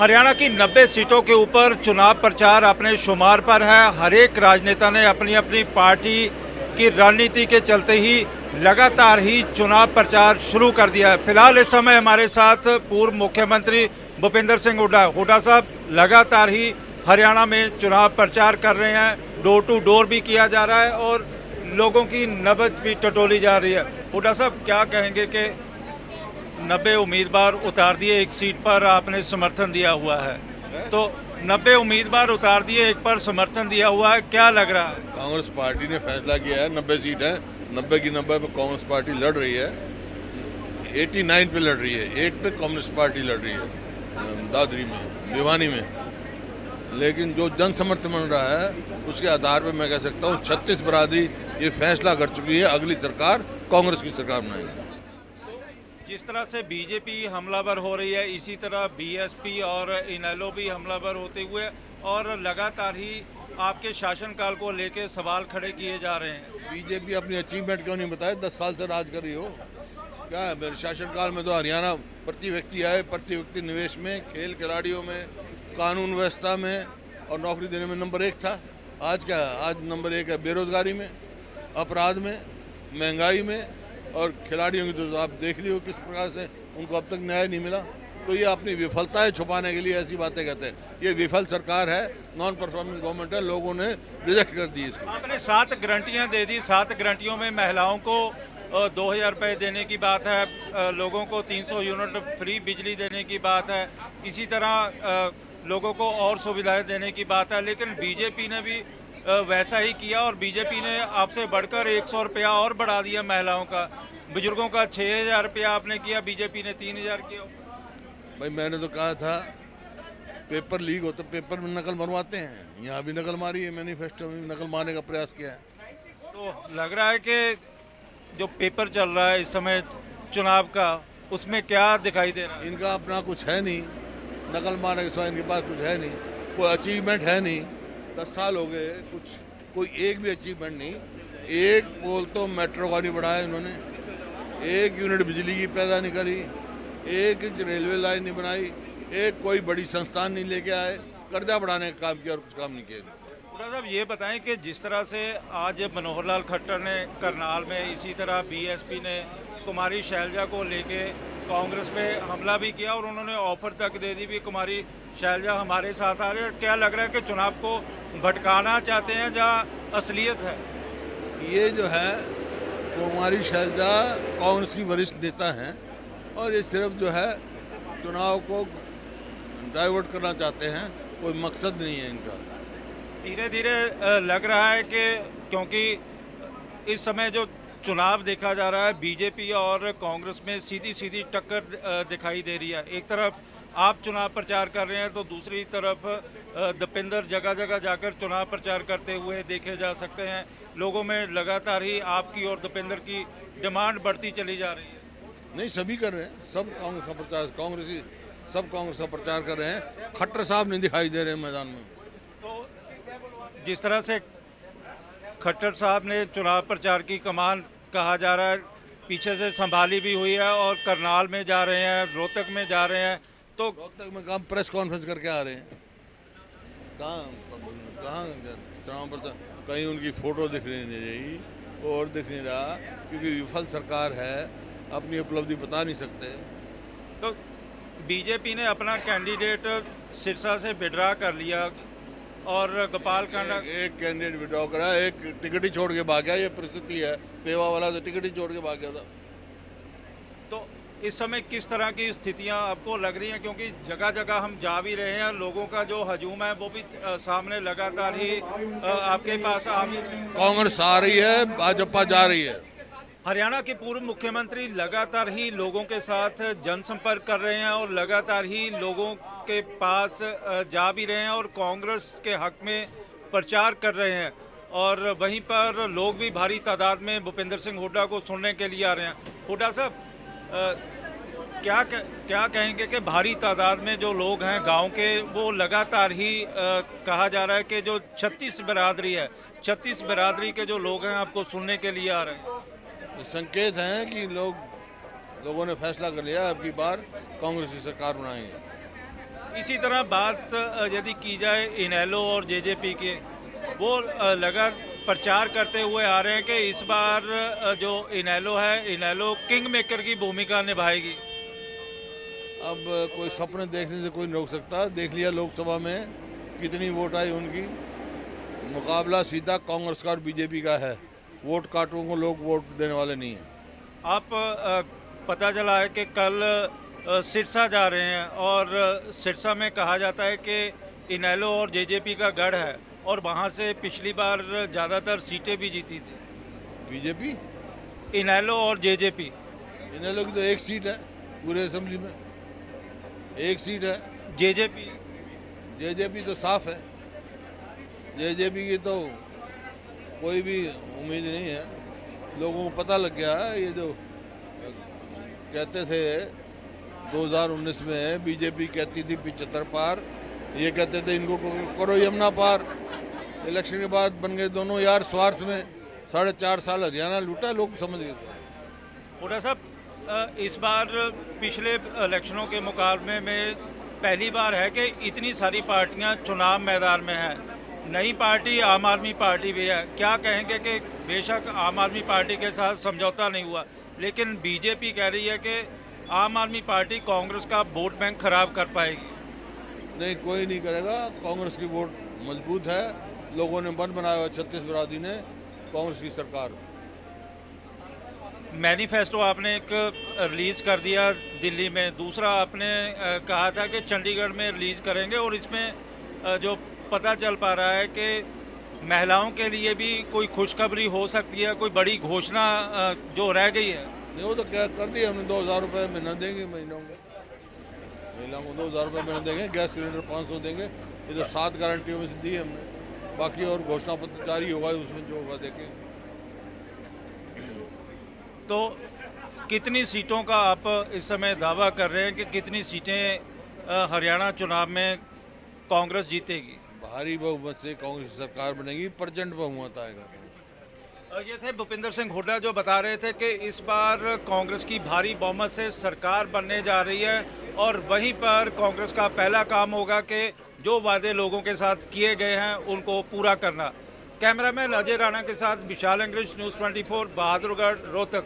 हरियाणा की 90 सीटों के ऊपर चुनाव प्रचार अपने शुमार पर है। हर एक राजनेता ने अपनी अपनी पार्टी की रणनीति के चलते ही लगातार ही चुनाव प्रचार शुरू कर दिया है। फिलहाल इस समय हमारे साथ पूर्व मुख्यमंत्री भूपेंद्र सिंह हुड्डा। हुड्डा साहब लगातार ही हरियाणा में चुनाव प्रचार कर रहे हैं, डोर टू डोर भी किया जा रहा है और लोगों की नब्ज भी टटोली जा रही है। हुड्डा साहब क्या कहेंगे कि 90 उम्मीदवार उतार दिए, एक सीट पर आपने समर्थन दिया हुआ है, तो 90 उम्मीदवार उतार दिए, एक पर समर्थन दिया हुआ है, क्या लग रहा है? कांग्रेस पार्टी ने फैसला किया है 90 सीट है, 90 की 90 पे कांग्रेस पार्टी लड़ रही है, 89 पे लड़ रही है, एक पे कम्युनिस्ट पार्टी लड़ रही है दादरी में, भिवानी में। लेकिन जो जन समर्थन मिल रहा है उसके आधार पर मैं कह सकता हूँ 36 बरादरी ये फैसला कर चुकी है, अगली सरकार कांग्रेस की सरकार बनाएगी। जिस तरह से बीजेपी हमलावर हो रही है, इसी तरह बीएसपी और इनेलो भी हमलावर होते हुए और लगातार ही आपके शासनकाल को लेकर सवाल खड़े किए जा रहे हैं। बीजेपी अपनी अचीवमेंट क्यों नहीं बताए? 10 साल से राज कर रही हो, क्या है? मेरे शासनकाल में तो हरियाणा प्रति व्यक्ति आए, प्रति व्यक्ति निवेश में, खेल खिलाड़ियों में, कानून व्यवस्था में और नौकरी देने में नंबर 1 था। आज क्या है? आज नंबर 1 है बेरोजगारी में, अपराध में, महंगाई में और खिलाड़ियों की तो आप देख रही हो किस प्रकार से उनको अब तक न्याय नहीं मिला। तो ये अपनी विफलताएं छुपाने के लिए ऐसी बातें कहते हैं। ये विफल सरकार है, नॉन परफॉर्मिंग गवर्नमेंट है, लोगों ने रिजेक्ट कर दी इसको। आपने 7 गारंटियां दे दी, 7 गारंटियों में महिलाओं को 2000 रुपये देने की बात है, लोगों को 300 यूनिट फ्री बिजली देने की बात है, इसी तरह लोगों को और सुविधाएं देने की बात है। लेकिन बीजेपी ने भी वैसा ही किया और बीजेपी ने आपसे बढ़कर 100 रुपया और बढ़ा दिया महिलाओं का। बुजुर्गों का 6000 रुपया आपने किया, बीजेपी ने 3000 किया। भाई मैंने तो कहा था पेपर लीक हो तो पेपर में नकल मरवाते हैं, यहाँ भी नकल मारी है, मैनिफेस्टो में नकल मारने का प्रयास किया है। तो लग रहा है कि जो पेपर चल रहा है इस समय चुनाव का, उसमें क्या दिखाई दे रहा है? इनका अपना कुछ है नहीं, नकल मारने के सिवा इनके पास कुछ है नहीं, कोई अचीवमेंट है नहीं। 10 साल हो गए, कुछ कोई एक भी अचीवमेंट नहीं। एक पोल तो मेट्रो का नहीं बढ़ाया इन्होंने, एक यूनिट बिजली की पैदा नहीं करी, एक इंच रेलवे लाइन नहीं बनाई, एक कोई बड़ी संस्थान नहीं लेके आए, कर्जा बढ़ाने का काम किया और कुछ काम नहीं किया। हुड्डा साहब ये बताएं कि जिस तरह से आज मनोहर लाल खट्टर ने करनाल में, इसी तरह बीएसपी ने कुमारी शैलजा को लेके कांग्रेस पे हमला भी किया और उन्होंने ऑफर तक दे दी भी कुमारी शैलजा हमारे साथ आ रहे हैं, क्या लग रहा है कि चुनाव को भटकाना चाहते हैं जहाँ असलियत है? ये जो है कुमारी शैलजा कांग्रेस की वरिष्ठ नेता हैं और ये सिर्फ जो है चुनाव को डाइवर्ट करना चाहते हैं, कोई मकसद नहीं है इनका। धीरे धीरे लग रहा है कि क्योंकि इस समय जो चुनाव देखा जा रहा है बीजेपी और कांग्रेस में सीधी सीधी टक्कर दिखाई दे रही है। एक तरफ आप चुनाव प्रचार कर रहे हैं तो दूसरी तरफ दीपेंद्र जगह जगह जाकर चुनाव प्रचार करते हुए देखे जा सकते हैं। लोगों में लगातार ही आपकी और दीपेंद्र की डिमांड बढ़ती चली जा रही है। नहीं, सभी कर रहे हैं, सब कांग्रेस का प्रचार, कांग्रेसी सब कांग्रेस का प्रचार कर रहे हैं। खट्टर साहब नहीं दिखाई दे रहे मैदान में। तो जिस तरह से खट्टर साहब ने चुनाव प्रचार की कमान कहा जा रहा है पीछे से संभाली भी हुई है और करनाल में जा रहे हैं, रोहतक में जा रहे हैं, तो रोहतक में कहाँ प्रेस कॉन्फ्रेंस करके आ रहे हैं? कहाँ चुनाव प्रचार? कहीं उनकी फोटो दिख नहीं रही और दिख नहीं रहा, क्योंकि विफल सरकार है, अपनी उपलब्धि बता नहीं सकते। तो बीजेपी ने अपना कैंडिडेट सिरसा से विड्रा कर लिया और गोपाल कांडा एक कैंडिडेट विड्रॉ करा, एक टिकट ही छोड़ के भाग गया। ये परिस्थिति है, पेवा वाला तो टिकट ही छोड़ के भाग गया था। तो इस समय किस तरह की स्थितियां आपको लग रही हैं? क्योंकि जगह जगह हम जा भी रहे हैं, लोगों का जो हजूम है वो भी सामने लगातार ही आपके पास कांग्रेस आ रही है, भाजपा जा रही है। हरियाणा के पूर्व मुख्यमंत्री लगातार ही लोगों के साथ जनसंपर्क कर रहे हैं और लगातार ही लोगों के पास जा भी रहे हैं और कांग्रेस के हक में प्रचार कर रहे हैं और वहीं पर लोग भी भारी तादाद में भूपेंद्र सिंह हुड्डा को सुनने के लिए आ रहे हैं। हुड्डा साहब क्या कहेंगे कि भारी तादाद में जो लोग हैं गांव के, वो लगातार ही कहा जा रहा है कि जो 36 बिरादरी है, 36 बिरादरी के जो लोग हैं आपको सुनने के लिए आ रहे हैं। संकेत हैं कि लोगों ने फैसला कर लिया अब की बार कांग्रेस की सरकार बनाएंगे। इसी तरह बात यदि की जाए इनेलो और जेजेपी के, वो लगातार प्रचार करते हुए आ रहे हैं कि इस बार जो इनेलो है, इनेलो किंग मेकर की भूमिका निभाएगी। अब कोई सपने देखने से कोई नहीं रोक सकता। देख लिया लोकसभा में कितनी वोट आई उनकी। मुकाबला सीधा कांग्रेस का और बीजेपी का है। वोट काटों को लोग वोट देने वाले नहीं हैं। आप पता चला है कि कल सिरसा जा रहे हैं और सिरसा में कहा जाता है कि इनेलो और जेजेपी का गढ़ है और वहाँ से पिछली बार ज़्यादातर सीटें भी जीती थी। बीजेपी, इनेलो और जेजेपी। इनेलो की तो एक सीट है पूरे असेंबली में, एक सीट है। जेजेपी तो साफ है। जेजेपी की तो कोई भी उम्मीद नहीं है। लोगों को पता लग गया है। ये जो कहते थे 2019 में बीजेपी कहती थी 75 पार, ये कहते थे इनको करो यमुना पार। इलेक्शन के बाद बन गए दोनों यार स्वार्थ में। 4.5 साल हरियाणा लूटा, लोग समझ गए। हुड्डा साहब, इस बार पिछले इलेक्शनों के मुकाबले में पहली बार है कि इतनी सारी पार्टियां चुनाव मैदान में हैं। नई पार्टी आम आदमी पार्टी भी है। क्या कहेंगे कि बेशक आम आदमी पार्टी के साथ समझौता नहीं हुआ, लेकिन बीजेपी कह रही है कि आम आदमी पार्टी कांग्रेस का वोट बैंक खराब कर पाएगी। नहीं, कोई नहीं करेगा। कांग्रेस की वोट मजबूत है। लोगों ने मन बनाया हुआ, छत्तीस बरादरी ने कांग्रेस की सरकार। मैनिफेस्टो आपने एक रिलीज कर दिया दिल्ली में, दूसरा आपने कहा था कि चंडीगढ़ में रिलीज करेंगे और इसमें जो पता चल पा रहा है कि महिलाओं के लिए भी कोई खुशखबरी हो सकती है, कोई बड़ी घोषणा जो रह गई है। नहीं, वो तो क्या कर दिया हमने। 2000 रुपये महीना देंगे महिलाओं को। महिलाओं को 2000 रुपये महीना देंगे। गैस सिलेंडर 500 देंगे। ये तो 7 गारंटियों में से दी है हमने। बाकी और घोषणा पत्र जारी होगा, उसमें जो होगा देखेंगे। तो कितनी सीटों का आप इस समय दावा कर रहे हैं कि कितनी सीटें हरियाणा चुनाव में कांग्रेस जीतेगी? भारी बहुमत से कांग्रेस की सरकार बनेगी। प्रचंड बहुमत आएगा। ये थे भूपिंदर सिंह हुड्डा जो बता रहे थे कि इस बार कांग्रेस की भारी बहुमत से सरकार बनने जा रही है और वहीं पर कांग्रेस का पहला काम होगा कि जो वादे लोगों के साथ किए गए हैं उनको पूरा करना। कैमरामैन अजय राणा के साथ विशाल अंग्रेज, न्यूज़ 24, बहादुरगढ़, रोहतक।